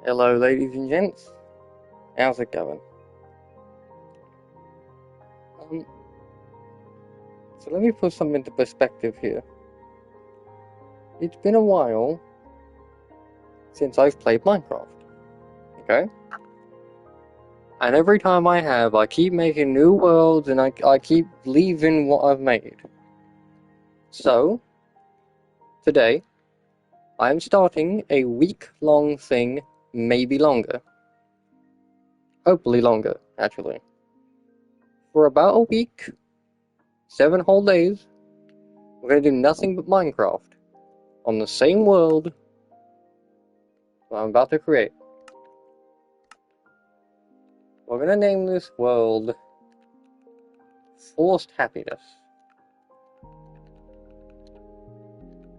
Hello, ladies and gents. How's it going? Um, so let me put something into perspective here. It's been a while since I've played Minecraft, okay? And every time I have, I keep making new worlds and I keep leaving what I've made. So, today, I'm starting a week-long thing, maybe longer. Hopefully longer, actually. For about a week, 7 whole days, we're gonna do nothing but Minecraft. On the same world that I'm about to create. We're gonna name this world Forced Happiness.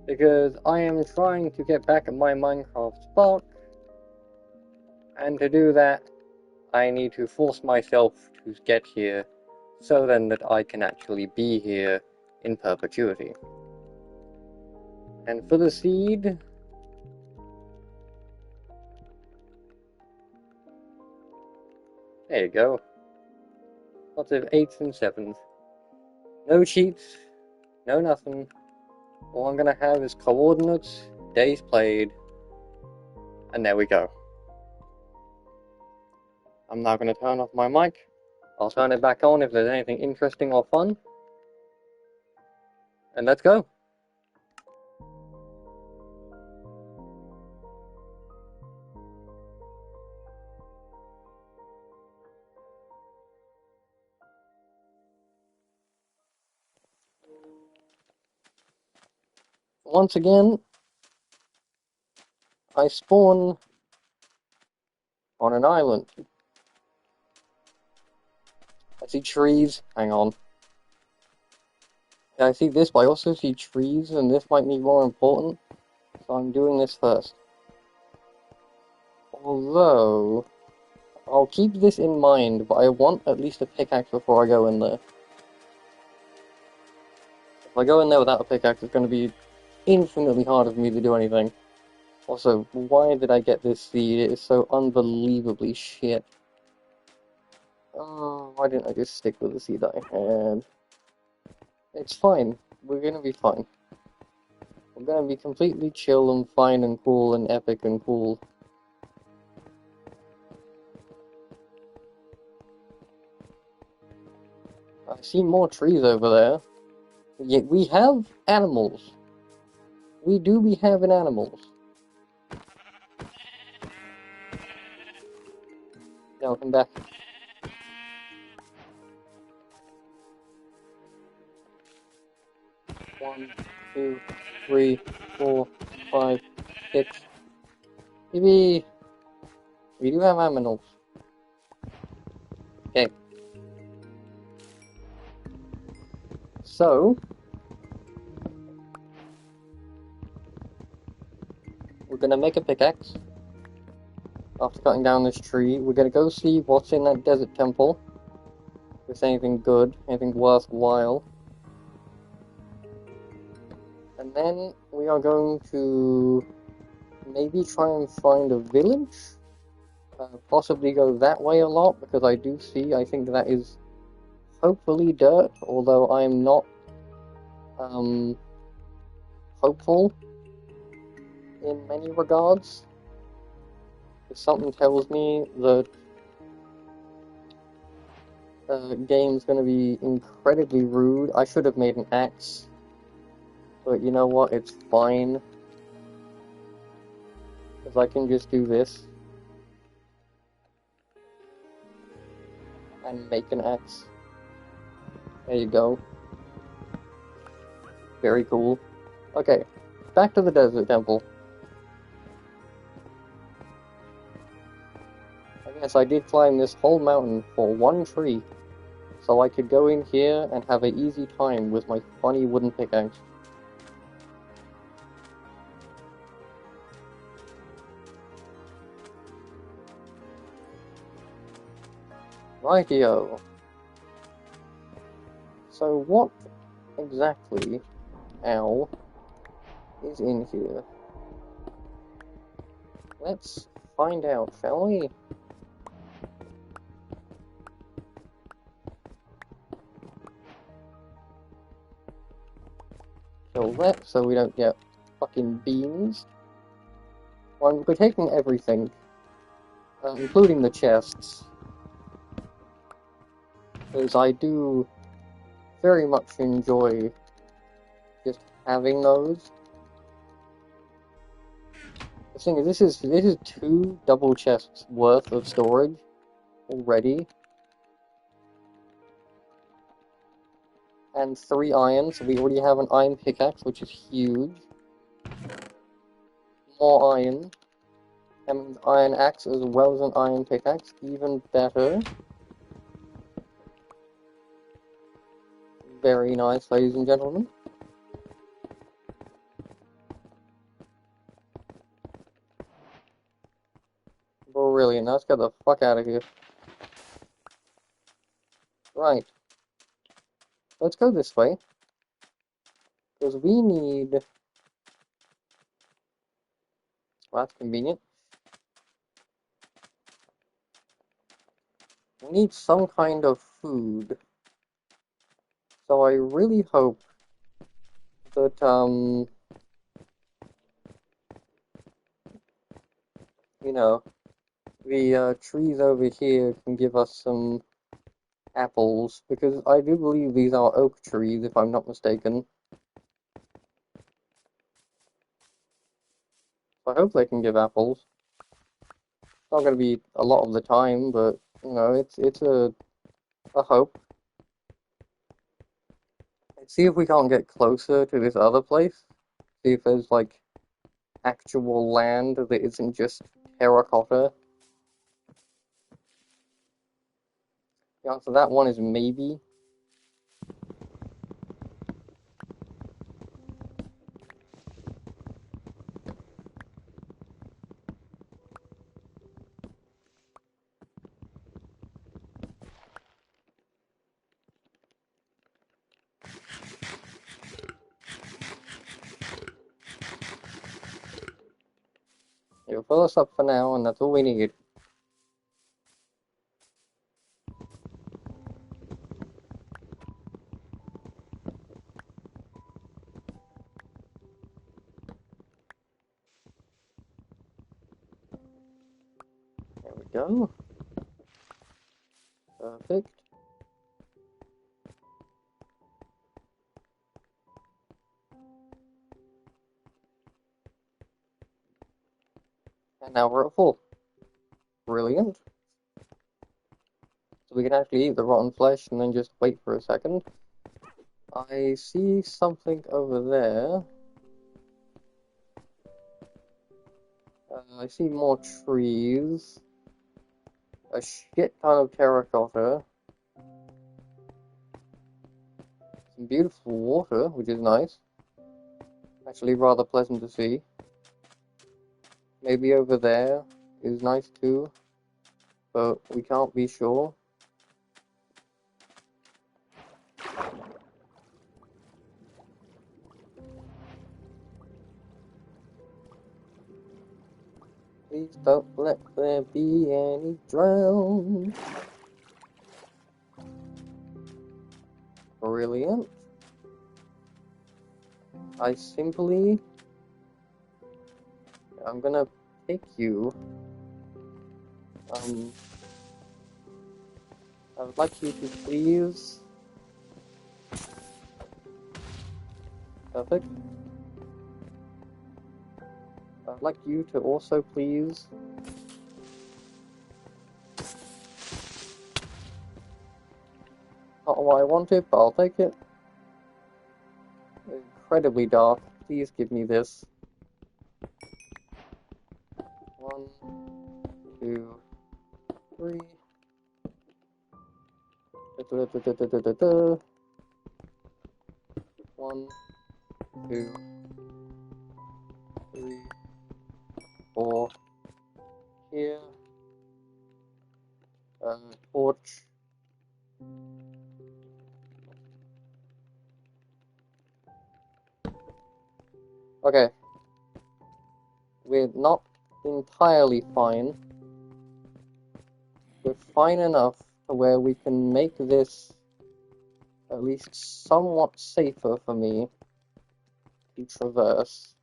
Because I am trying to get back at my Minecraft spark, and to do that, I need to force myself to get here, so then that I can actually be here in perpetuity. And for the seed, there you go. Lots of 8s and 7s. No cheats, no nothing. All I'm gonna have is coordinates, days played, and there we go. I'm now gonna turn off my mic. I'll turn it back on if there's anything interesting or fun. And let's go. Once again, I spawn on an island. I see trees. Hang on. Yeah, I see this, but I also see trees, and this might be more important. So I'm doing this first. Although, I'll keep this in mind, but I want at least a pickaxe before I go in there. If I go in there without a pickaxe, it's going to be infinitely harder for me to do anything. Also, why did I get this seed? It is so unbelievably shit. Oh, why didn't I just stick with the seed I had? It's fine. We're gonna be fine. We're gonna be completely chill and fine and cool and epic and cool. I see more trees over there. Yet we have animals. We do be having animals. Now come back. One, 2, 3, 4, 5, 6. Maybe we do have animals. Okay. So we're gonna make a pickaxe. After cutting down this tree, we're gonna go see what's in that desert temple. If there's anything good, anything worthwhile. And then we are going to maybe try and find a village. Possibly go that way a lot, because I think that is hopefully dirt, although I'm not hopeful in many regards. If something tells me that game's going to be incredibly rude. I should have made an axe, but you know what, it's fine, because I can just do this and make an axe. There you go. Very cool. Okay, back to the desert temple. I guess I did climb this whole mountain for one tree, so I could go in here and have an easy time with my funny wooden pickaxe. Rightio. So what exactly, is in here? Let's find out, shall we? Kill that so we don't get fucking beans. Well, we're taking everything, including the chests, because I do very much enjoy just having those. The thing is, this is 2 double chests worth of storage already, and 3 iron. So we already have an iron pickaxe, which is huge. More iron. That means iron axe as well as an iron pickaxe, even better. Very nice, ladies and gentlemen. Brilliant. Now let's get the fuck out of here. Right. Let's go this way. Because we need... Well, that's convenient. We need some kind of food. So I really hope that, you know, the trees over here can give us some apples, because I do believe these are oak trees, if I'm not mistaken. I hope they can give apples. It's not going to be a lot of the time, but, you know, it's a hope. Let's see if we can't get closer to this other place. See if there's, like, actual land that isn't just terracotta. The answer to that one is maybe. It'll fill us up for now, and that's all we need. There we go. Perfect. And now we're at full. Brilliant. So we can actually eat the rotten flesh and then just wait for a second. I see something over there. I see more trees. A shit ton of terracotta. Some beautiful water, which is nice. Actually rather pleasant to see. Maybe over there is nice too, but we can't be sure. Please don't let there be any drown. Brilliant. I'm gonna pick you. I would like you to please. Perfect. I'd like you to also please. Not what I wanted, but I'll take it. Incredibly dark. Please give me this. 1, 2, 3. Da, da, da, da, da, da, da. 1, 2, 3, 4. Here. Torch. Okay. We're not entirely fine. We're fine enough to where we can make this at least somewhat safer for me to traverse.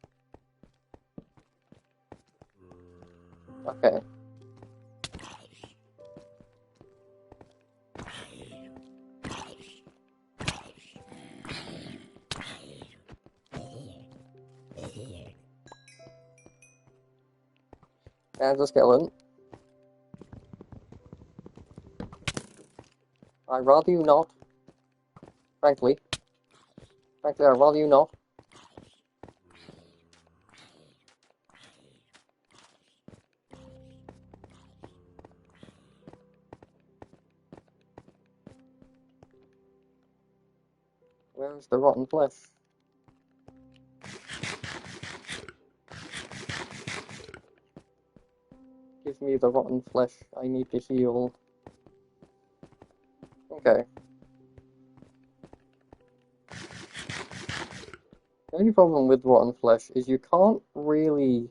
Okay. There's a skeleton. I'd rather you not. Frankly. I'd rather you not. Where's the rotten flesh? Give me the rotten flesh. I need to heal. Okay. The only problem with rotten flesh is you can't really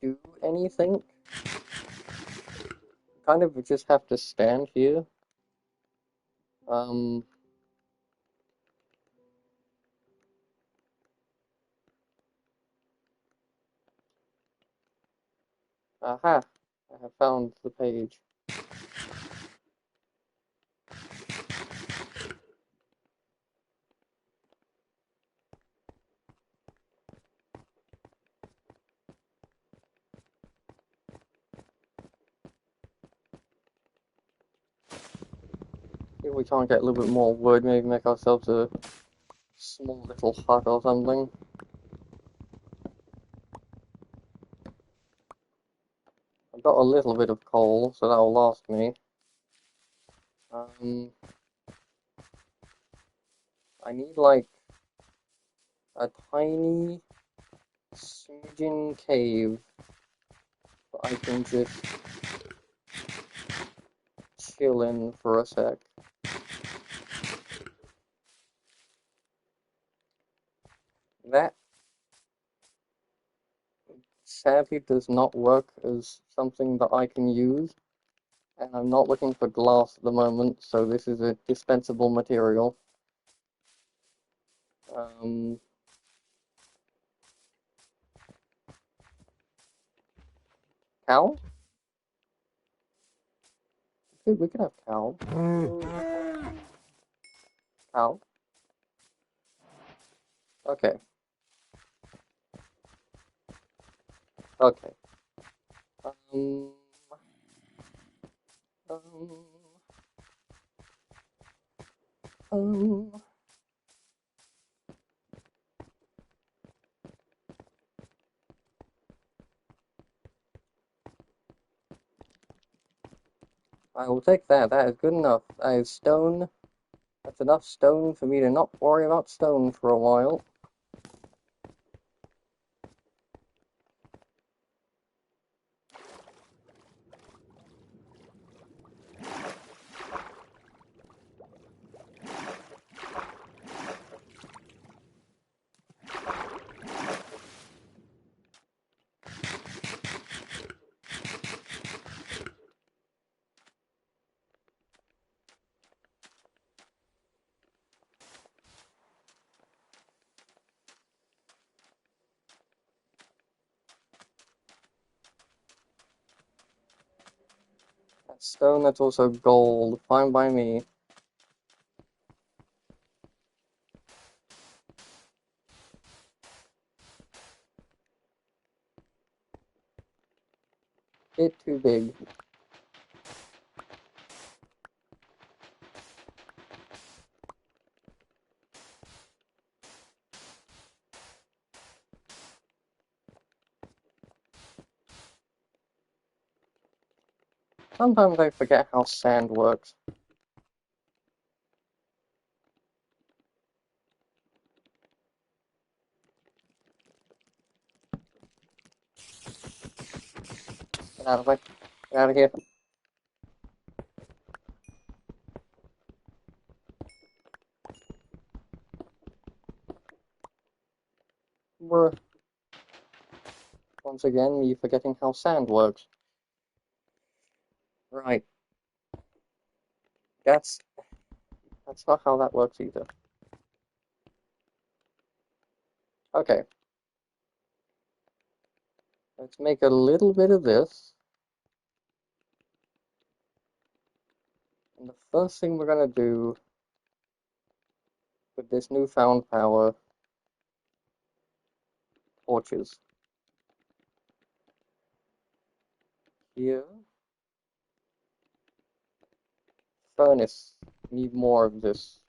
do anything. You kind of just have to stand here. Aha! I have found the page. If we can't get a little bit more wood, maybe make ourselves a small little hut or something. I've got a little bit of coal, so that'll last me. I need like a tiny smidgen cave that I can just chill in for a sec. That sadly does not work as something that I can use, and I'm not looking for glass at the moment, so this is a dispensable material. Cow? We could have cow. Cow. Okay. Okay. Um, um, um. I will take that. That is good enough. That is stone. That's enough stone for me to not worry about stone for a while. That's stone, that's also gold. Fine by me. Bit too big. Sometimes I forget how sand works. Get out of here. Get out of here. Bruh. Once again, me forgetting how sand works. Right. That's not how that works either. Okay. Let's make a little bit of this. And the first thing we're gonna do with this newfound power, torches. Here. Furnace. Need more of this.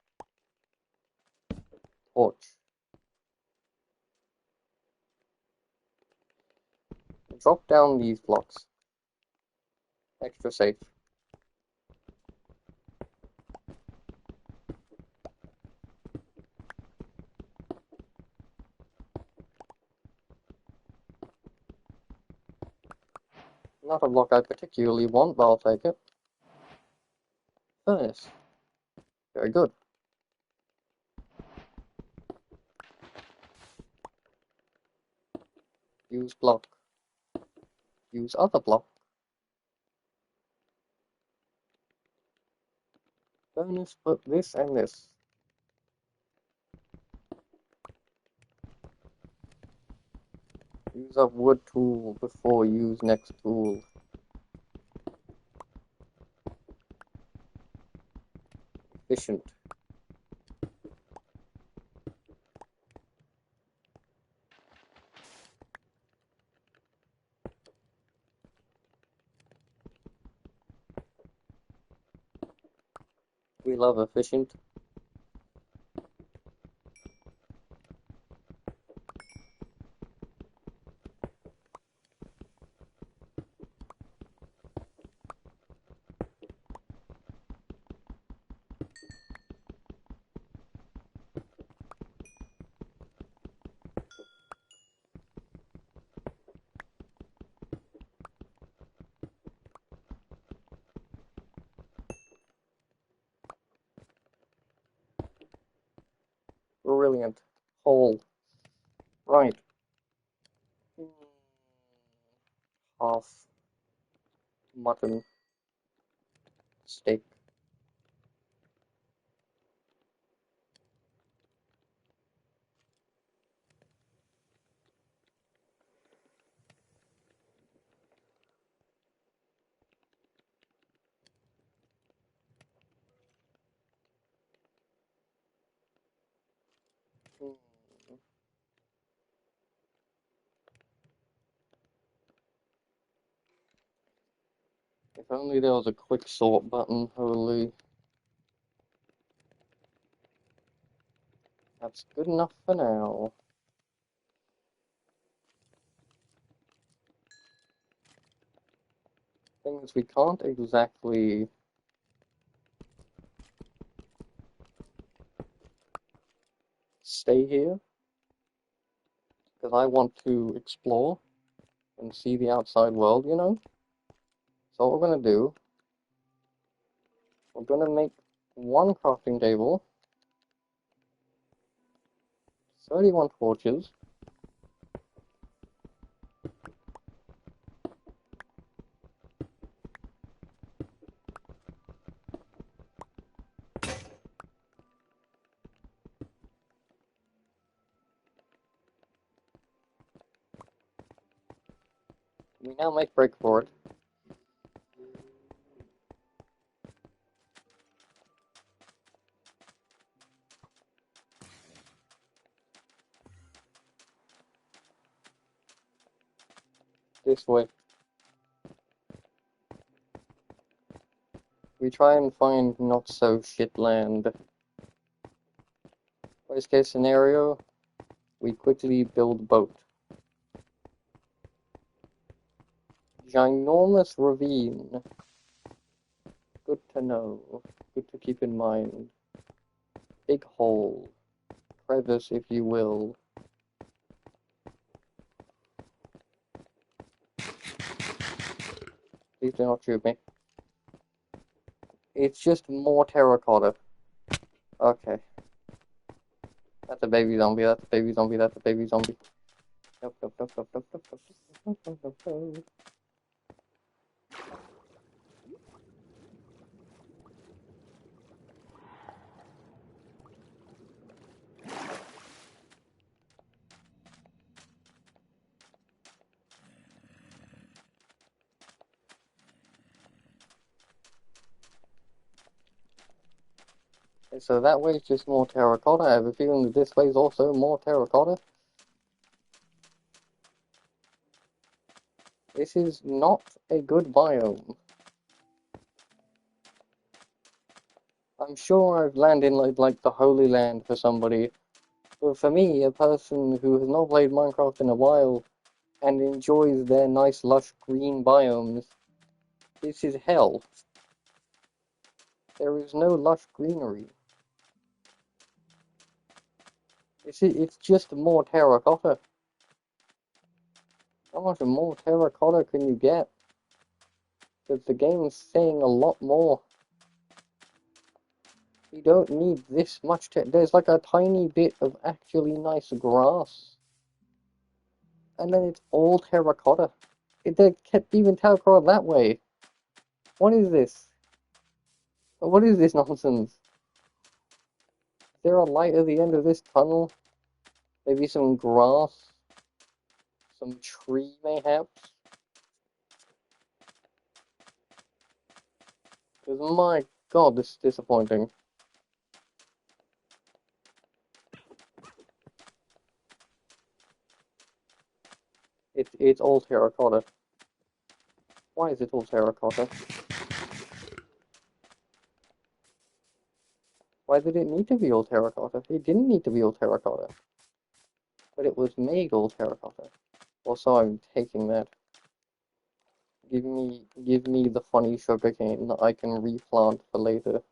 Torch. Drop down these blocks. Extra safe. Not a block I particularly want, but I'll take it. Furnace. Very good. Use block. Use other block. Furnace, put this and this. Use up wood tool before use next tool. Efficient. We love efficient. Brilliant. Hole. Right. Half mutton steak. If only there was a quick sort button, holy. That's good enough for now. Thing is, we can't exactly stay here, because I want to explore and see the outside world, you know? So what we're gonna do, we're gonna make one crafting table, 31 torches, we now make break for it. This way. We try and find not so shit land. Worst case scenario, we quickly build boat. Ginormous ravine. Good to know. Good to keep in mind. Big hole. Crevice, if you will. Please do not shoot me. It's just more terracotta. Okay. That's a baby zombie, that's a baby zombie, that's a baby zombie. Nope, nope, nope, nope, nope, nope, nope, nope, nope, nope, nope. So that way it's just more terracotta. I have a feeling that this way is also more terracotta. This is not a good biome. I'm sure I've landed in like the Holy Land for somebody, but for me, a person who has not played Minecraft in a while and enjoys their nice lush green biomes, this is hell. There is no lush greenery. It's just more terracotta. How much more terracotta can you get? Because the game's saying a lot more. You don't need this much. There's like a tiny bit of actually nice grass. And then it's all terracotta. They kept even terracotta that way. What is this? What is this nonsense? Is there a light at the end of this tunnel? Maybe some grass? Some tree, mayhaps? Because my god, this is disappointing. It's all terracotta. Why is it all terracotta? Why did it need to be all terracotta? It didn't need to be all terracotta. But it was made all terracotta. Also, I'm taking that. Give me the funny sugarcane that I can replant for later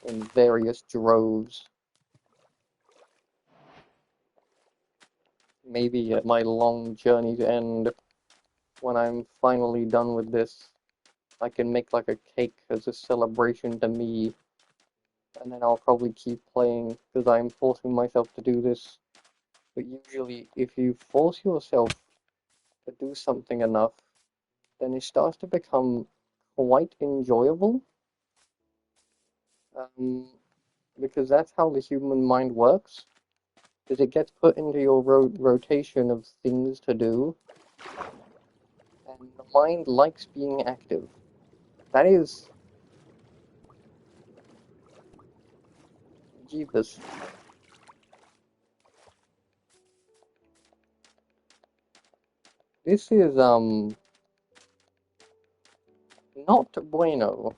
in various droves. Maybe at my long journey's end, when I'm finally done with this, I can make like a cake as a celebration to me, and then I'll probably keep playing because I'm forcing myself to do this. But usually, if you force yourself to do something enough, then it starts to become quite enjoyable. Um, because that's how the human mind works. Because it gets put into your rotation of things to do, and the mind likes being active. That is Jeebus. This is not bueno,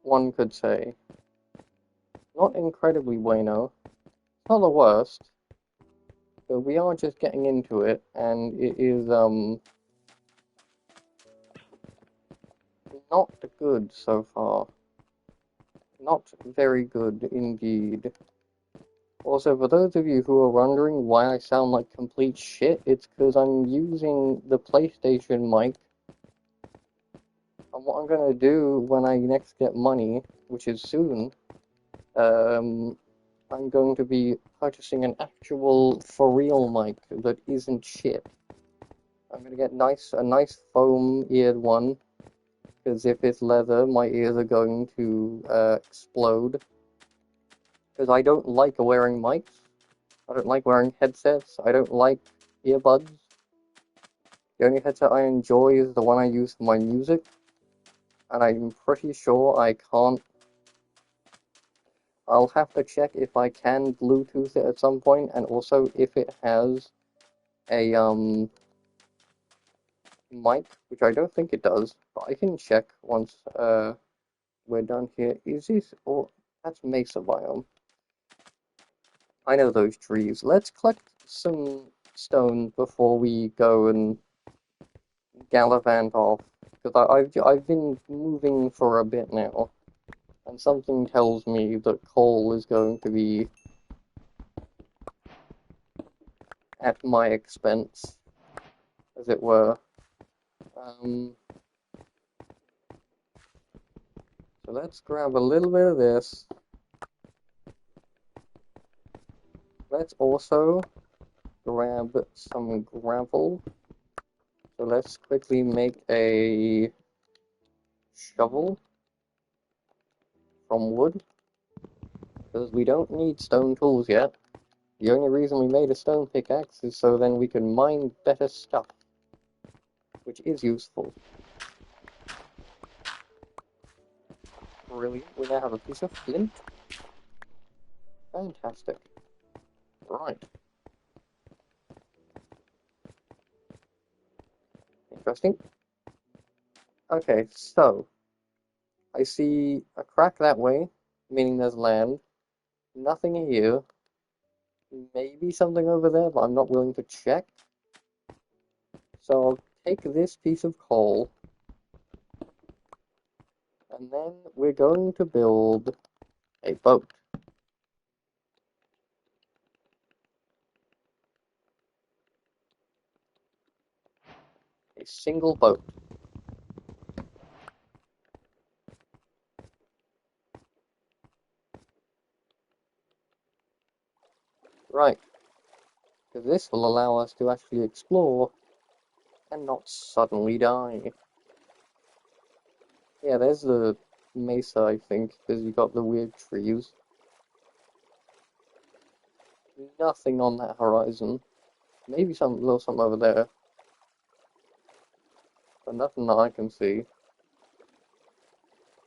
one could say. Not incredibly bueno. It's not the worst, but we are just getting into it, and it is not good so far. Not very good indeed. Also, for those of you who are wondering why I sound like complete shit, it's because I'm using the PlayStation mic. And what I'm gonna do when I next get money, which is soon, I'm going to be purchasing an actual for real mic that isn't shit. I'm gonna get a nice foam eared one, because if it's leather, my ears are going to explode. Because I don't like wearing mics. I don't like wearing headsets. I don't like earbuds. The only headset I enjoy is the one I use for my music. And I'm pretty sure I can't. I'll have to check if I can Bluetooth it at some point, and also if it has a mic, which I don't think it does, but I can check once we're done here. Is this or that's Mesa biome? I know those trees. Let's collect some stone before we go and gallivant off, because I've been moving for a bit now, and something tells me that coal is going to be at my expense, as it were. So let's grab a little bit of this. Let's also grab some gravel. So let's quickly make a shovel from wood, because we don't need stone tools yet. The only reason we made a stone pickaxe is so then we can mine better stuff, which is useful. Brilliant, we now have a piece of flint. Fantastic. Right. Interesting. Okay, so I see a crack that way, meaning there's land. Nothing here. Maybe something over there, but I'm not willing to check. So I'll take this piece of coal, and then we're going to build a boat. A single boat. Right. Because this will allow us to actually explore and not suddenly die. Yeah, there's the mesa, I think, because you got the weird trees. Nothing on that horizon. Maybe some little something over there, but nothing that I can see.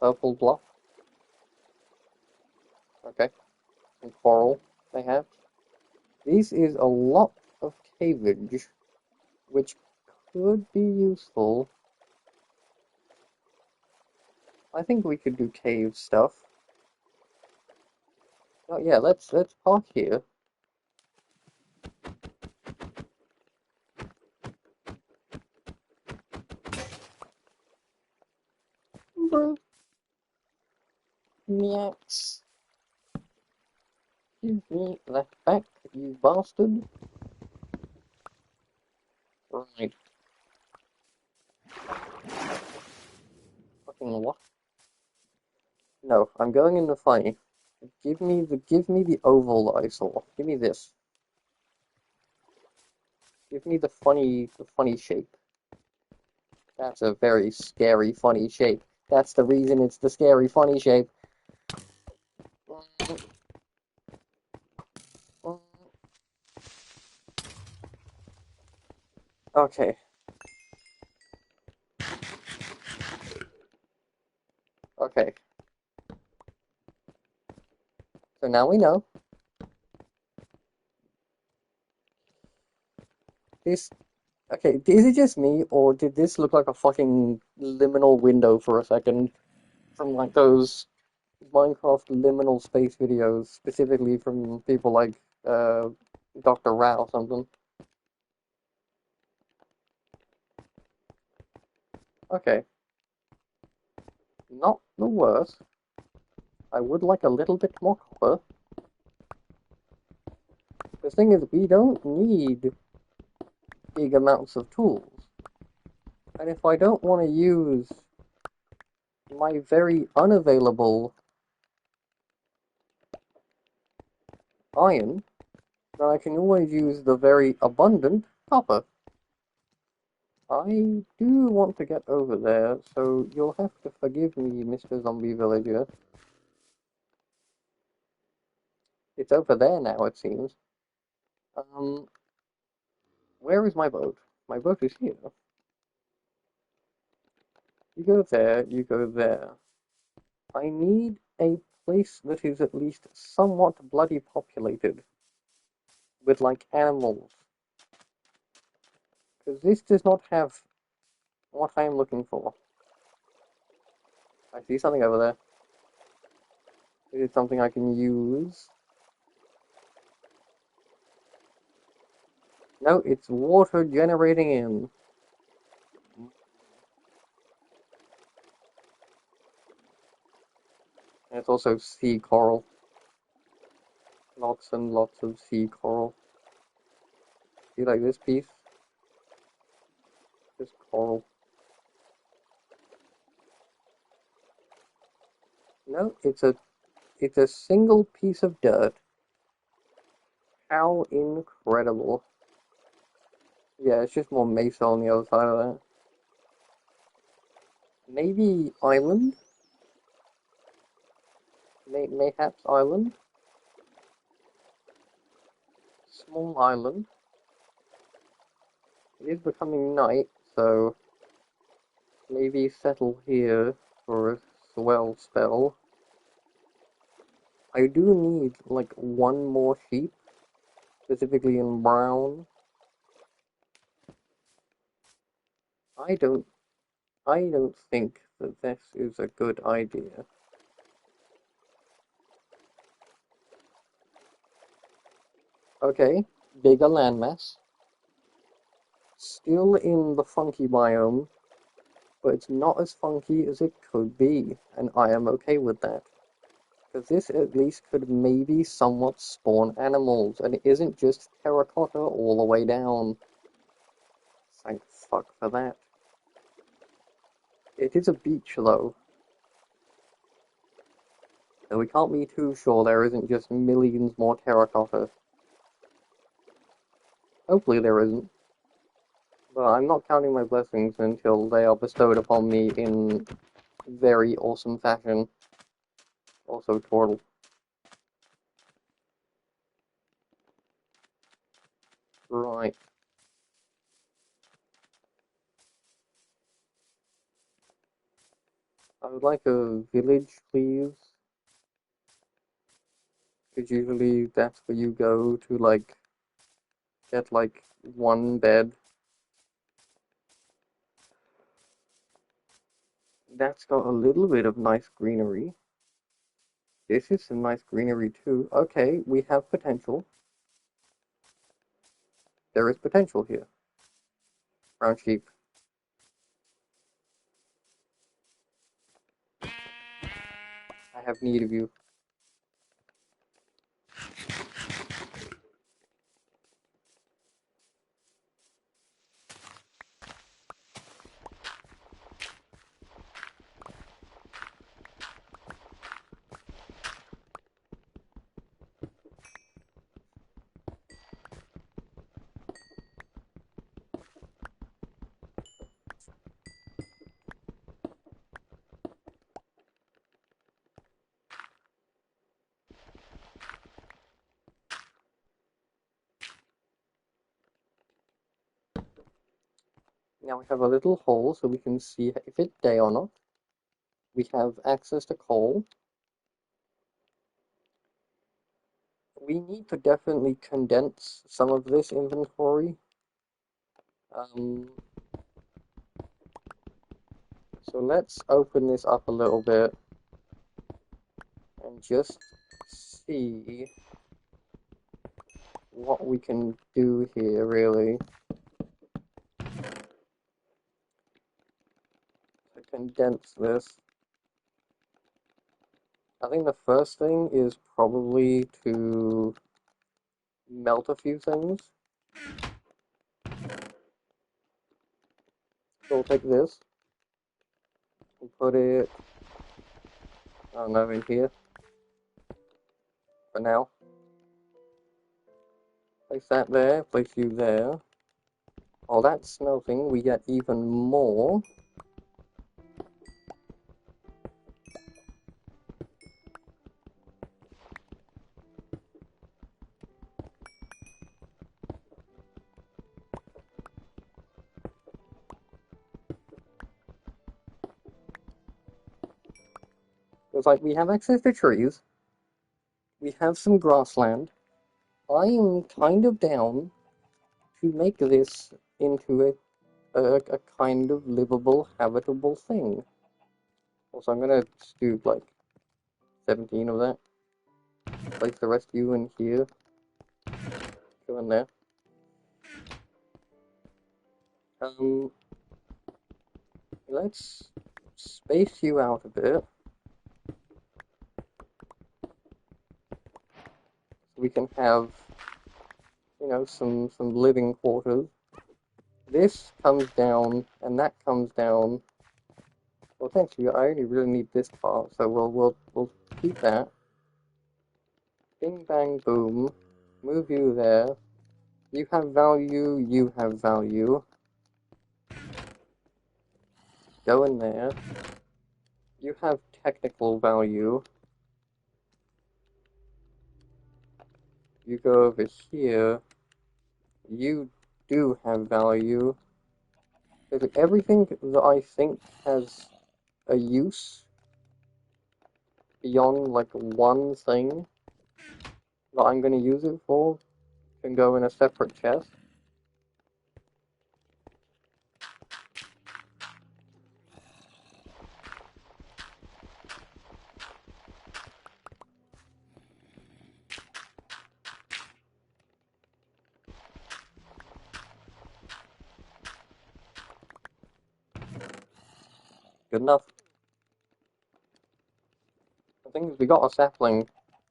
Purple block. Okay. And coral they have. This is a lot of caveage, which could be useful. I think we could do cave stuff. Oh yeah, let's park here. Bro. Yes. Give me that back, you bastard. Right. Fucking what? No, I'm going in the funny. Give me the oval that I saw. Give me this. Give me the funny shape. That's a very scary funny shape. That's the reason it's the scary funny shape. Okay. Okay. So now we know. This. Okay, is it just me, or did this look like a fucking liminal window for a second? From like those Minecraft liminal space videos, specifically from people like Dr. Rao or something. Okay. Not the worst. I would like a little bit more copper. The thing is, we don't need big amounts of tools. And if I don't want to use my very unavailable iron, then I can always use the very abundant copper. I do want to get over there, so you'll have to forgive me, Mr. Zombie Villager. It's over there now, it seems. Um, where is my boat? My boat is here. You go there, you go there. I need a place that is at least somewhat bloody populated with, like, animals. Because this does not have what I am looking for. I see something over there. Is it something I can use? No, it's water generating in. And it's also sea coral. Lots and lots of sea coral. See, like this piece? This coral. No, it's a single piece of dirt. How incredible. Yeah, it's just more mesa on the other side of that. Maybe island? Mayhaps island? Small island. It is becoming night, so maybe settle here for a swell spell. I do need like one more sheep, specifically in brown. I don't I don't think that this is a good idea. Okay, bigger landmass. Still in the funky biome, but it's not as funky as it could be, and I am okay with that. Because this at least could maybe somewhat spawn animals, and it isn't just terracotta all the way down. Thank fuck for that. It is a beach though, so we can't be too sure there isn't just millions more terracotta. Hopefully there isn't, but I'm not counting my blessings until they are bestowed upon me in very awesome fashion. Also, turtle. Right. I would like a village, please. Because usually that's where you go to, like, get, like, one bed. That's got a little bit of nice greenery. This is some nice greenery, too. Okay, we have potential. There is potential here. Brown sheep. I have need of you. Now we have a little hole so we can see if it's day or not. We have access to coal. We need to definitely condense some of this inventory. Um, so let's open this up a little bit and just see what we can do here, really. To condense this. I think the first thing is probably to melt a few things. So we'll take this and put it, I don't know, in here for now. Place that there, place you there. Oh, that's smelting. We get even more. It's like we have access to trees. We have some grassland. I am kind of down to make this into a kind of livable, habitable thing. Also, I'm gonna do like 17 of that. Place the rest of you in here. Go in there. Um, let's space you out a bit. So we can have, you know, some living quarters. This comes down, and that comes down. Well, thank you. I only really need this part, so we'll keep that. Bing bang boom. Move you there. You have value, you have value. Go in there. You have technical value. You go over here. You do have value. Basically, everything that I think has a use beyond like one thing that I'm going to use it for can go in a separate chest. Good enough. The thing is, we got a sapling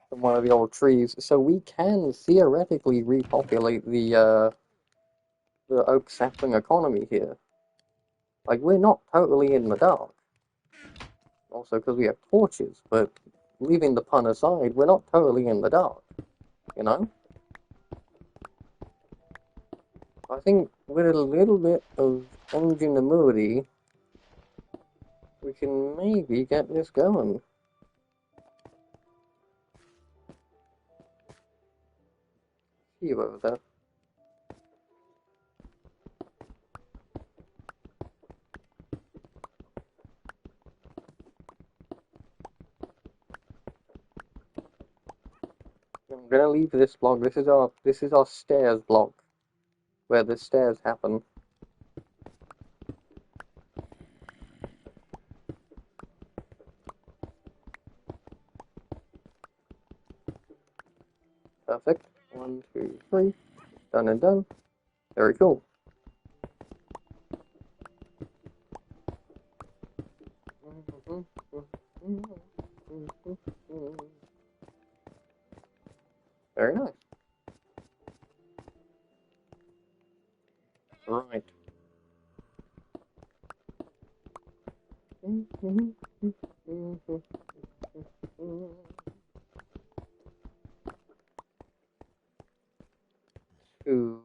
from one of the old trees, so we can theoretically repopulate the oak sapling economy here. Like, we're not totally in the dark. Also, because we have torches, but leaving the pun aside, we're not totally in the dark, you know? I think with a little bit of ingenuity, we can maybe get this going. See you over there. I'm gonna leave this block. This is our stairs block, where the stairs happen. Perfect. 1, 2, 3. Done and done. Very cool. Very nice. Right. Ooh.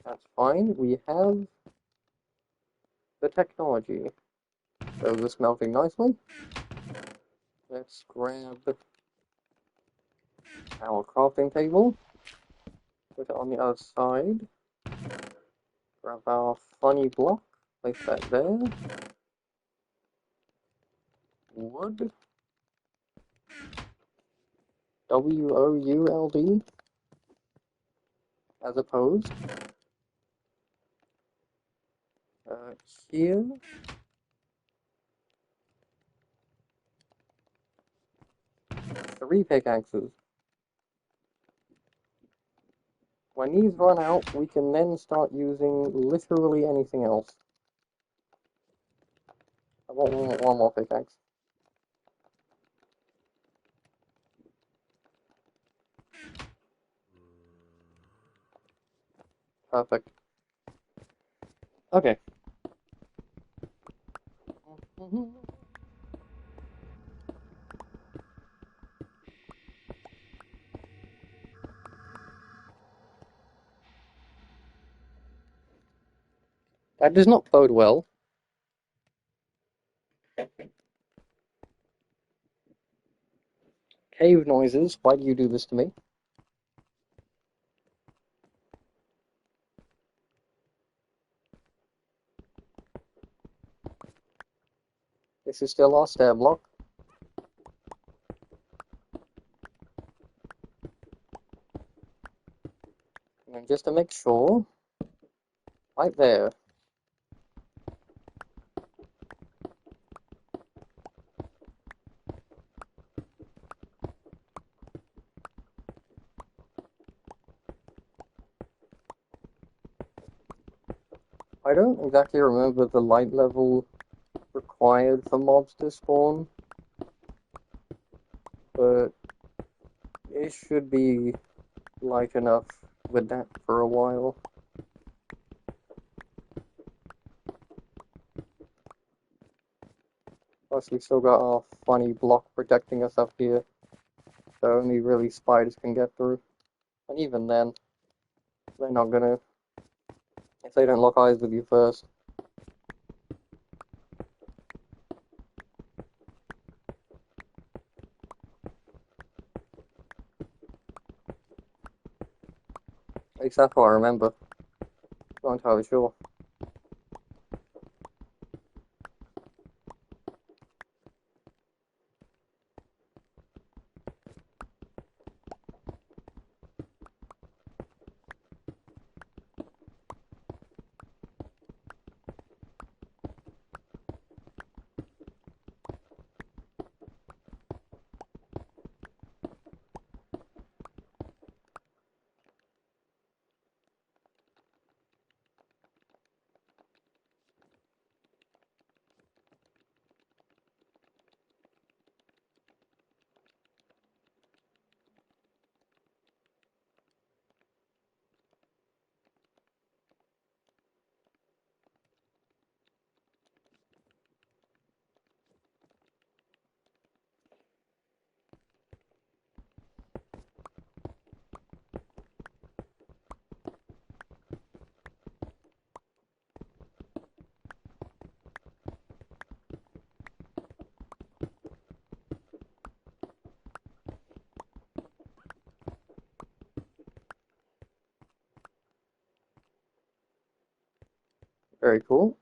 That's fine. We have the technology. So this melting nicely. Let's grab our crafting table. Put it on the other side. Grab our funny block. Place that there. Wood. WOULD. As opposed. Here. 3 pickaxes. When these run out, we can then start using literally anything else. I want one more pickaxe. Perfect. Okay. That does not bode well. Cave noises, why do you do this to me? This is still our stair block. And just to make sure, right there. I don't exactly remember the light level required for mobs to spawn, but it should be light enough with that for a while. Plus, we still got our funny block protecting us up here, so only really spiders can get through. And even then, they're not gonna, if they don't lock eyes with you first. At least that's what I remember. Not entirely sure. Very cool.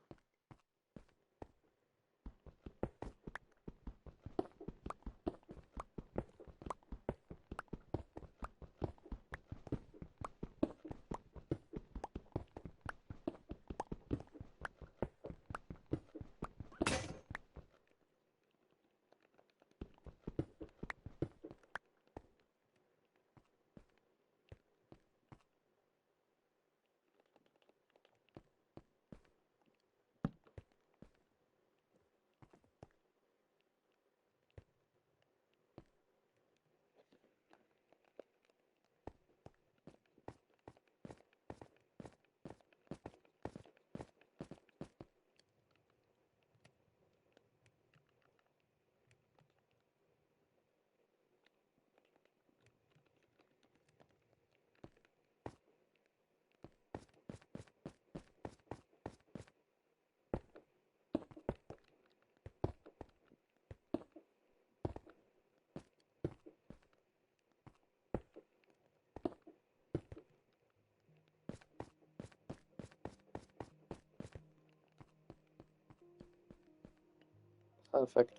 Perfect.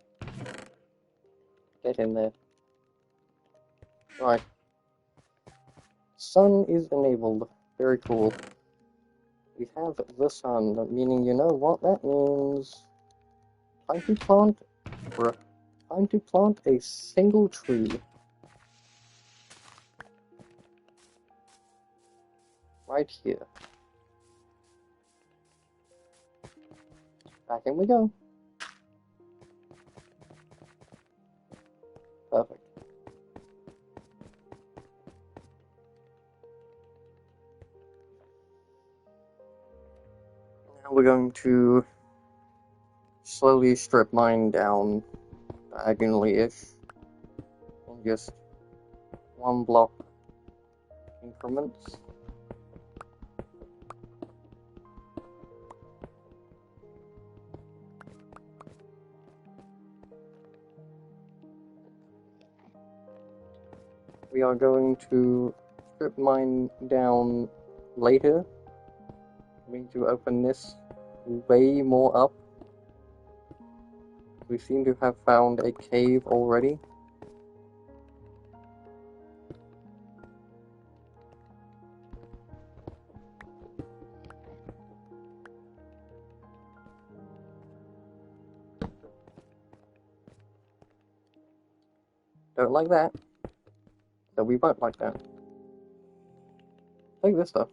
Get in there. Right. Sun is enabled. Very cool. We have the sun, meaning you know what that means. Time to plant, time to plant a single tree. Right here. Back in we go. Perfect. Now we're going to slowly strip mine down diagonally-ish in just one block increments. We are going to strip mine down later. We need to open this way more up. We seem to have found a cave already. Don't like that. So we won't like that. Take this stuff.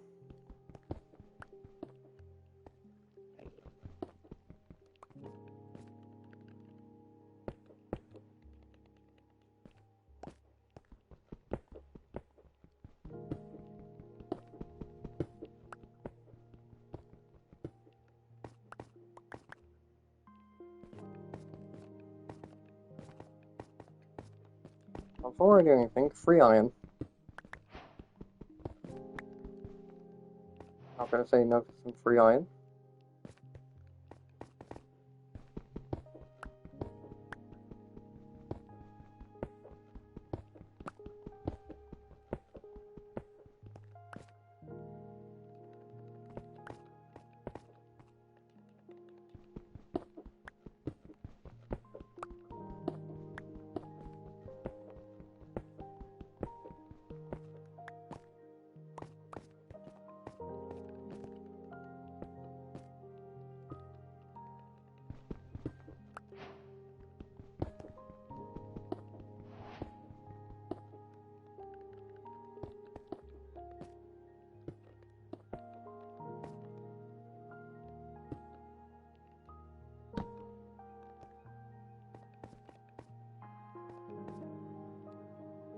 Before I do anything, free iron. I'm gonna say no to some free iron.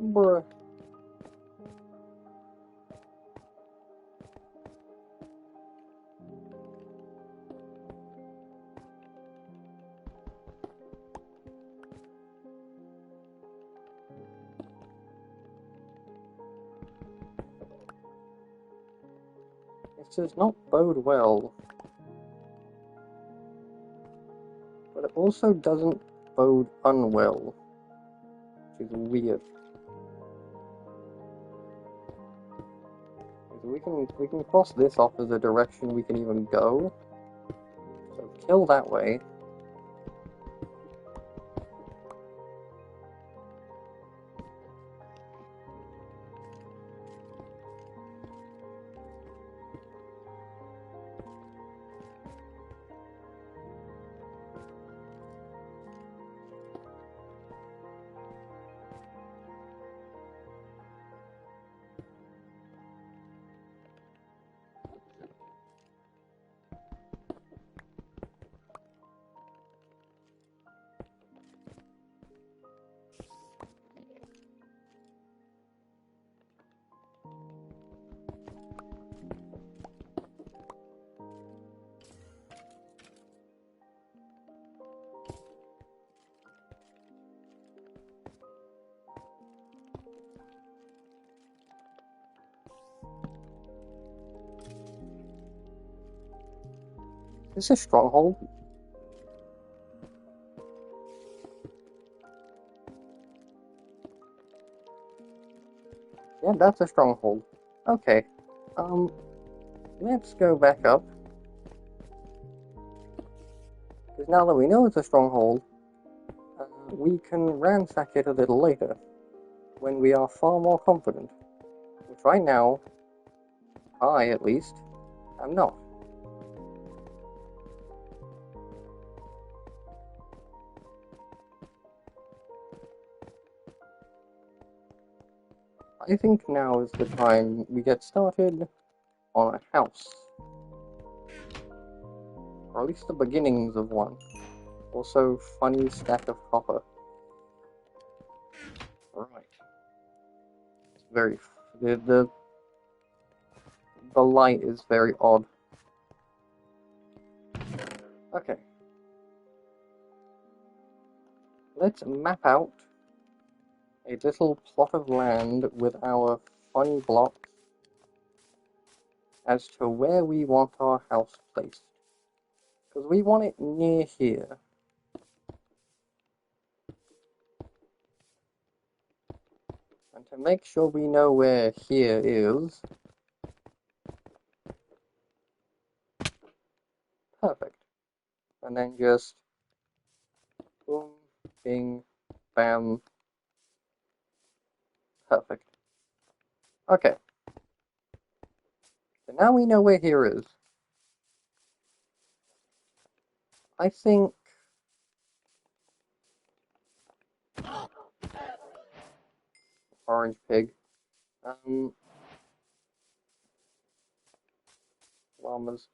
Bruh. This does not bode well. But it also doesn't bode unwell. Which is weird. We can cross this off as a direction we can even go. So kill that way. Is this a stronghold? Yeah, that's a stronghold. Okay. Let's go back up. Because now that we know it's a stronghold, we can ransack it a little later, when we are far more confident. Which right now, I at least, am not. I think now is the time we get started on a house. Or at least the beginnings of one. Also, funny stack of copper. Right. It's very... The light is very odd. Okay. Let's map out a little plot of land with our funny blocks as to where we want our house placed. Because we want it near here. And to make sure we know where here is... Perfect. And then just... boom, bing, bam. Perfect. Okay. So now we know where here is. I think... Orange pig. Llamas.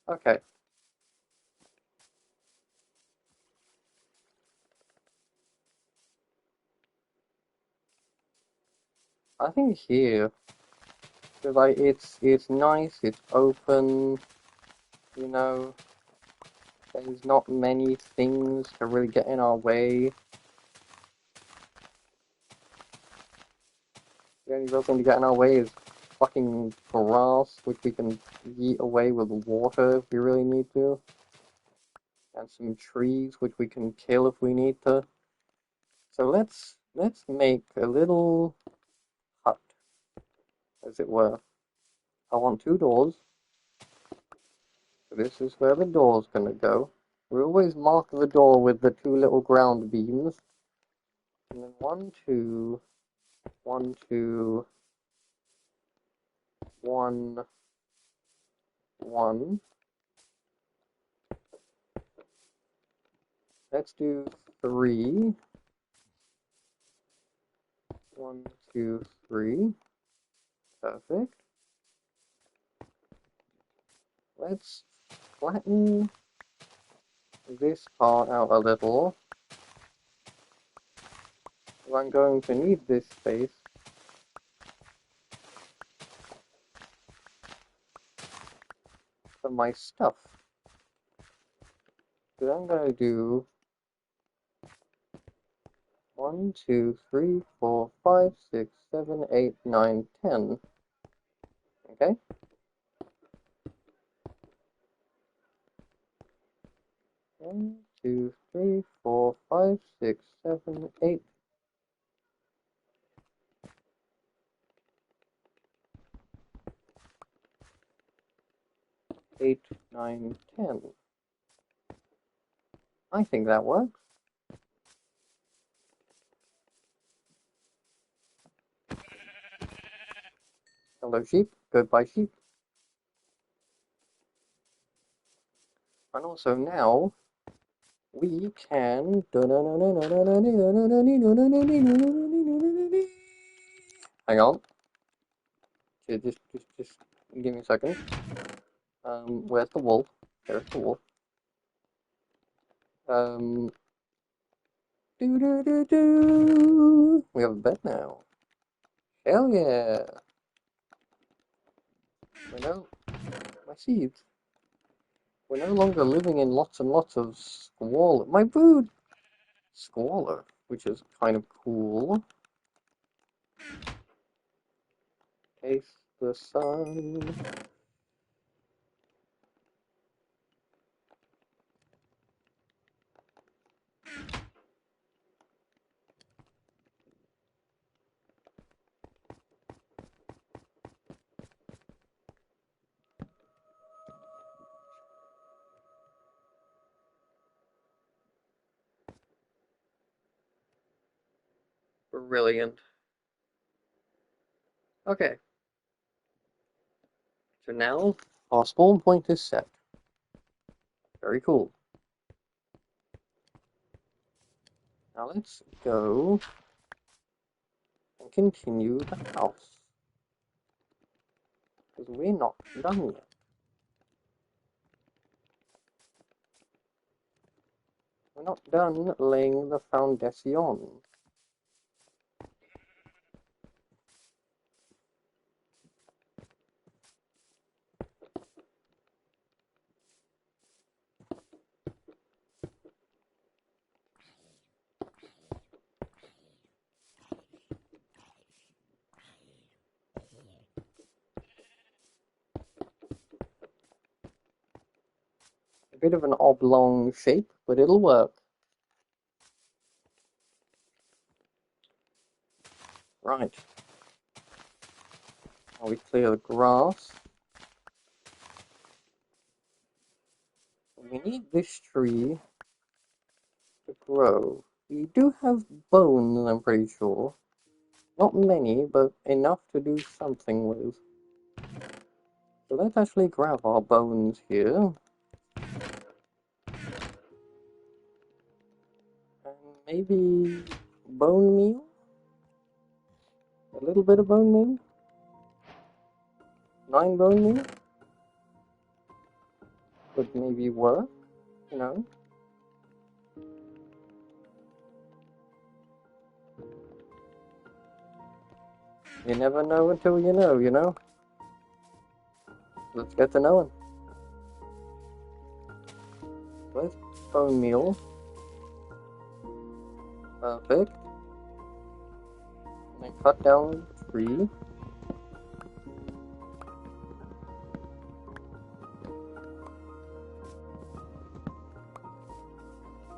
Okay. I think here, because it's nice, it's open. You know, there's not many things to really get in our way. The only real thing to get in our way is fucking grass, which we can yeet away with water if we really need to. And some trees, which we can kill if we need to. So let's make a little hut, as it were. I want 2 doors. So this is where the door's gonna go. We always mark the door with the 2 little ground beams. And then 1, 2, 1, 2, 1, 1. Let's do 3. 1, 2, 3. Perfect. Let's flatten this part out a little. I'm going to need this space for my stuff. So I'm going to do 1, 2, 3, 4, 5, 6, 7, 8, 9, 10. Okay? One, 2, 3, 4, 5, 6, 7, 8. 8, 9, 10. I think that works. Hello, sheep. Goodbye, sheep. And also now, we can... Hang on. Just give me a second. Where's the wolf? There's the wolf. We have a bed now. Hell yeah! My seeds. We're no longer living in lots and lots of squalor. My food! Squalor, which is kind of cool. Taste the sun. Brilliant. Okay. So now, our spawn point is set. Very cool. Now let's go and continue the house. Because we're not done yet. We're not done laying the foundation. A bit of an oblong shape, but it'll work. Right. Now we clear the grass. We need this tree to grow. We do have bones, I'm pretty sure. Not many, but enough to do something with. So let's actually grab our bones here. And maybe bone meal? A little bit of bone meal? 9 bone meal? Would maybe work, you know? You never know until you know, you know? Let's get to knowing. bone meal. Perfect. And then cut down a tree.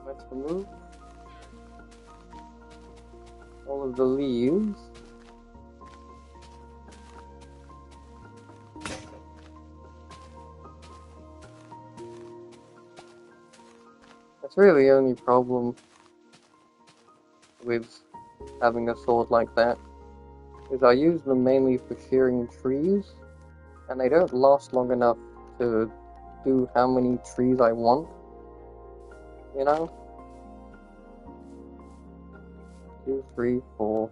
Let's remove all of the leaves. That's really the only problem with having a sword like that, is I use them mainly for shearing trees, and they don't last long enough to do how many trees I want, you know? 2, 3, 4.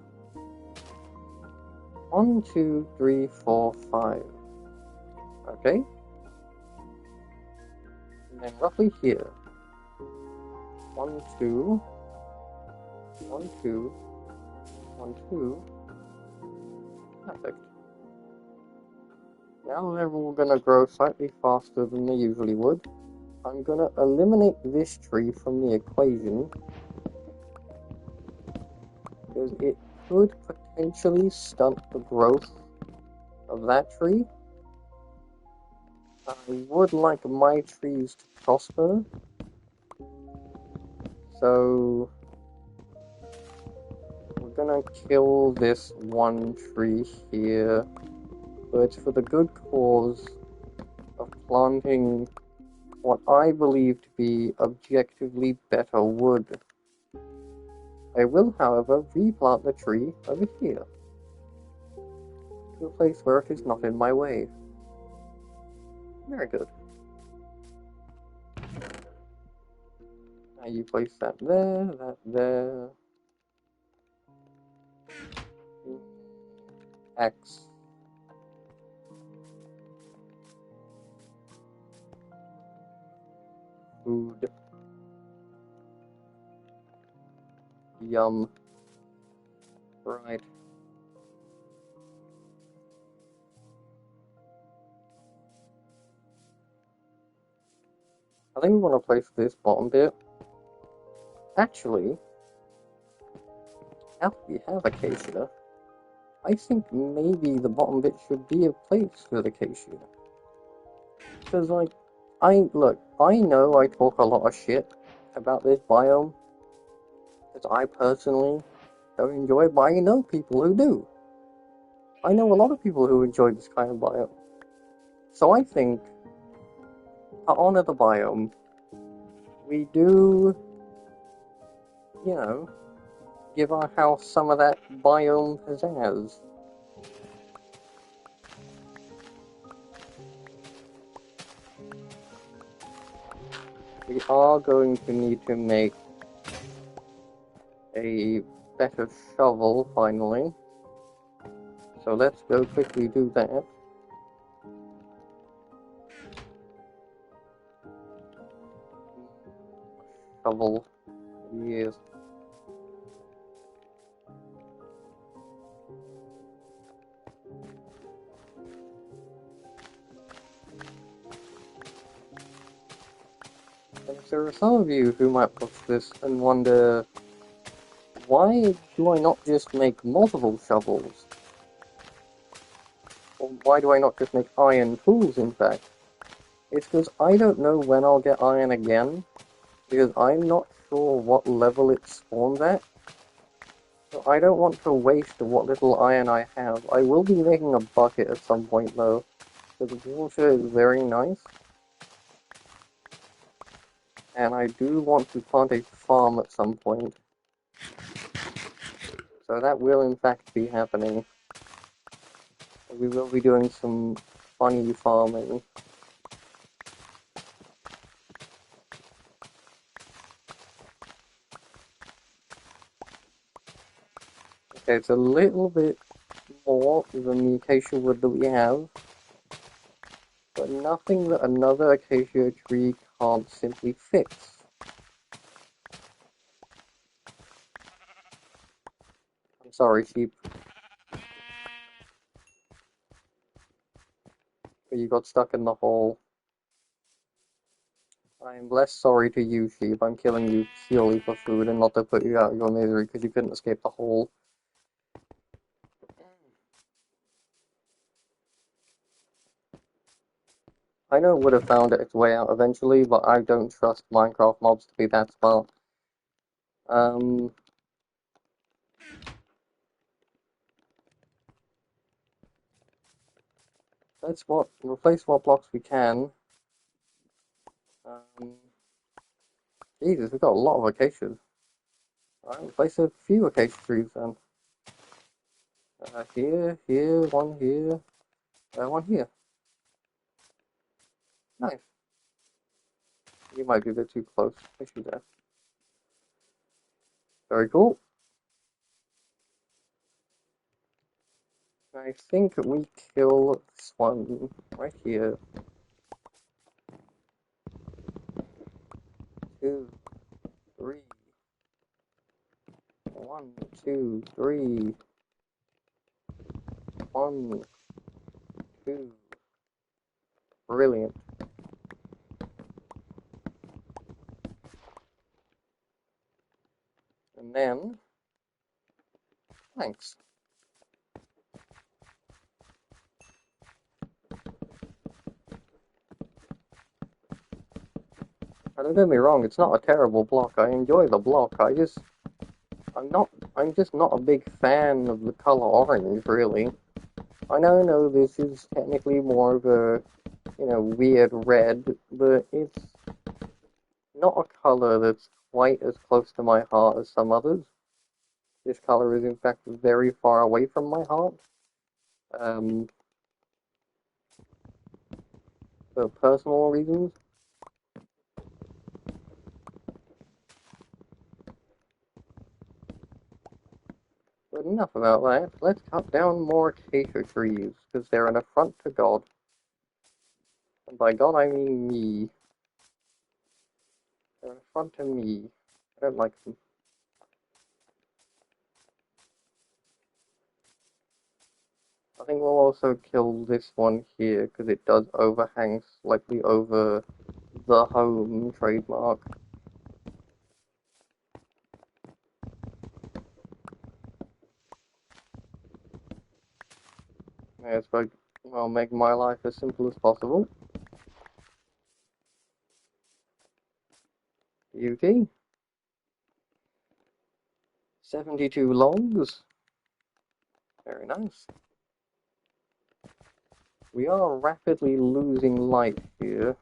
1, 2, 3, 4, 5. Okay? And then roughly here. 1, 2. 1, 2. 1, 2. Perfect. Now they're all gonna grow slightly faster than they usually would. I'm gonna eliminate this tree from the equation, because it could potentially stunt the growth of that tree. I would like my trees to prosper, so we're gonna kill this one tree here, but it's for the good cause of planting what I believe to be objectively better wood. I will, however, replant the tree over here, to a place where it is not in my way. Very good. Now you place that there. X. Food. Yum. Right. I think we want to place this bottom bit. Actually, now that we have acacia, I think maybe the bottom bit should be a place for the acacia. Because, like, I know I talk a lot of shit about this biome, because I personally don't enjoy it, but I know people who do. I know a lot of people who enjoy this kind of biome. So I think, to honor the biome, we do, you know, give our house some of that biome pizzazz. We are going to need to make a better shovel, finally. So let's go quickly do that. Shovel. Yes. And there are some of you who might watch this and wonder, why do I not just make multiple shovels? Or why do I not just make iron tools, in fact? It's because I don't know when I'll get iron again, because I'm not sure what level it spawns at. So I don't want to waste what little iron I have. I will be making a bucket at some point, though, because water is very nice. And I do want to plant a farm at some point. So that will in fact be happening. We will be doing some funny farming. Okay, it's a little bit more than the acacia wood that we have, but nothing that another acacia tree can't simply fix. I'm sorry, sheep. But you got stuck in the hole. I I'm less sorry to you, sheep. I'm killing you purely for food and not to put you out of your misery because you couldn't escape the hole. I know it would have found its way out eventually, but I don't trust Minecraft mobs to be that smart. Let's replace what blocks we can. Jesus, we've got a lot of acacias. Alright, replace a few acacia trees then. Here, one here, one here. Nice. You might be a bit too close. Issue there. Very cool. I think we kill this one right here. 2, 3. 1, 2, 3. 1, 2. Brilliant. And then, thanks. Don't get me wrong, it's not a terrible block. I enjoy the block. I'm just not a big fan of the color orange, really. I know this is technically more of a, weird red, but it's not a color that's quite as close to my heart as some others. This color is in fact very far away from my heart. For personal reasons. But enough about that. Let's cut down more acacia trees, because they're an affront to God. And by God I mean me. They're an affront to me. I don't like them. I think we'll also kill this one here, because it does overhang slightly over the home trademark. Yeah, it's like, well, make my life as simple as possible. Beauty. 72 logs. Very nice. We are rapidly losing light here.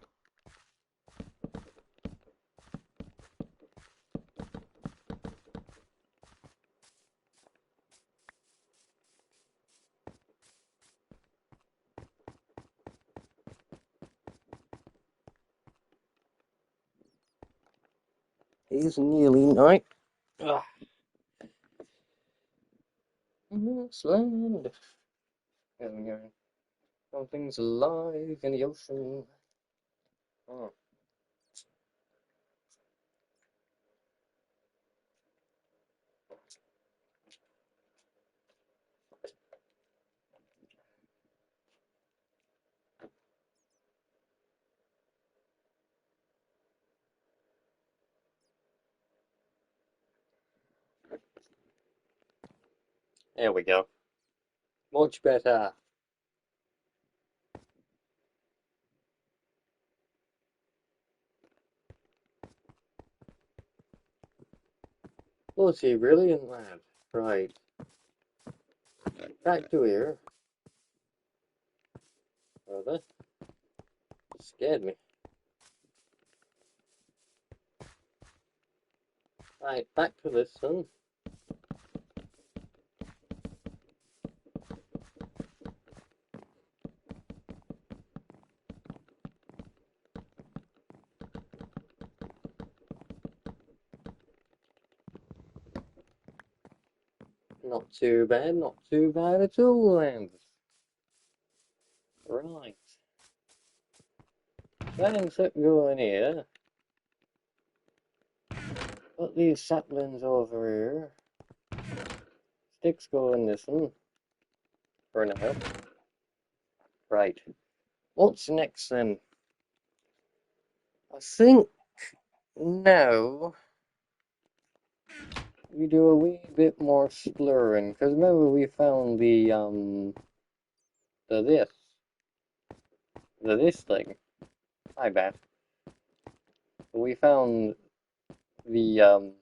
It is nearly night. Ugh. Land. There we go. Something's alive in the ocean. Oh. There we go. Much better. Was he brilliant, lad? Right. Back to here. Brother. Scared me. Right, back to this one. Not too bad at all, then. Right. Thanks for going here. Put these saplings over here. Sticks go in this one. For now. Right. What's next then? I think Now, we do a wee bit more exploring, because remember we found the this, the this thing. My bad. We found the,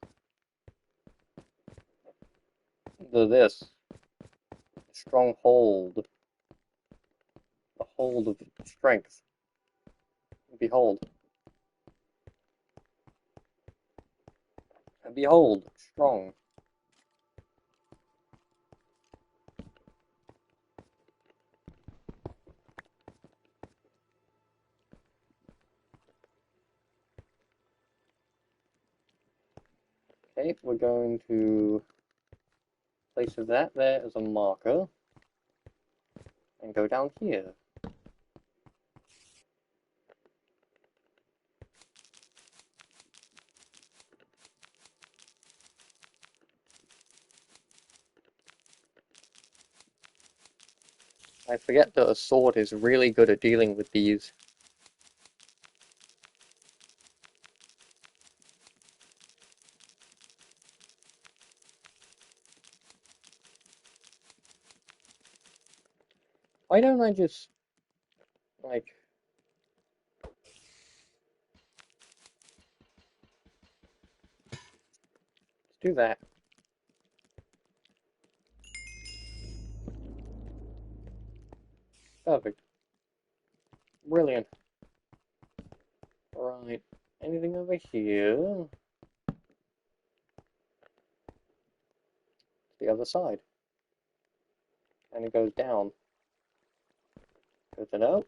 the this, stronghold, the hold of strength. Behold. Behold, strong. Okay, we're going to place that there as a marker, and go down here. I forget that a sword is really good at dealing with these. Why don't I just, like, do that? Perfect. Brilliant. Right. Anything over here? The other side. And it goes down. Good to know.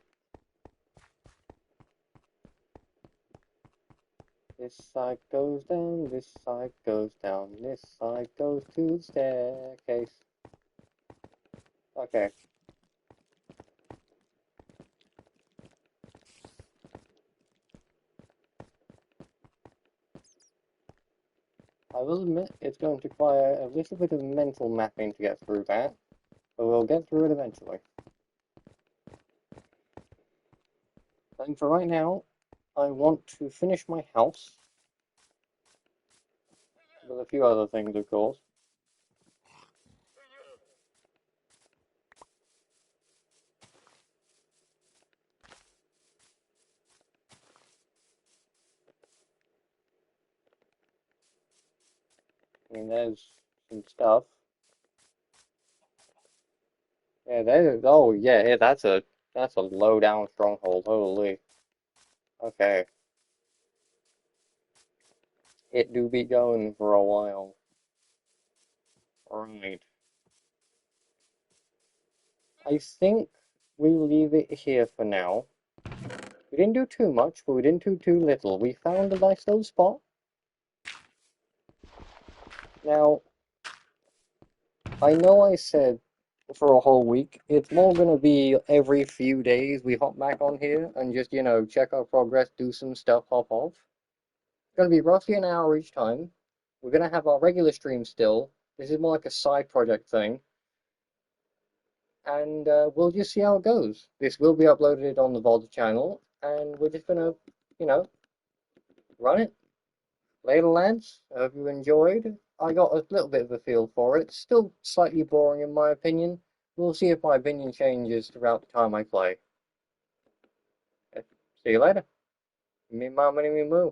This side goes down, this side goes down, this side goes to the staircase. Okay. I will admit it's going to require a little bit of mental mapping to get through that, but we'll get through it eventually. And for right now, I want to finish my house, with a few other things, of course. I mean, there's some stuff. Yeah, there's, oh yeah, that's a low down stronghold, holy. Okay. It do be going for a while. Right. I think we leave it here for now. We didn't do too much, but we didn't do too little. We found a nice little spot. Now, I know I said for a whole week, it's more gonna be every few days we hop back on here and just, check our progress, do some stuff, hop off. It's gonna be roughly an hour each time. We're gonna have our regular stream still. This is more like a side project thing. And we'll just see how it goes. This will be uploaded on the VOD channel, and we're just gonna, you know, run it. Later, lads. I hope you enjoyed. I got a little bit of a feel for it. Still slightly boring in my opinion. We'll see if my opinion changes throughout the time I play. See you later. Me, mom, and me, moo.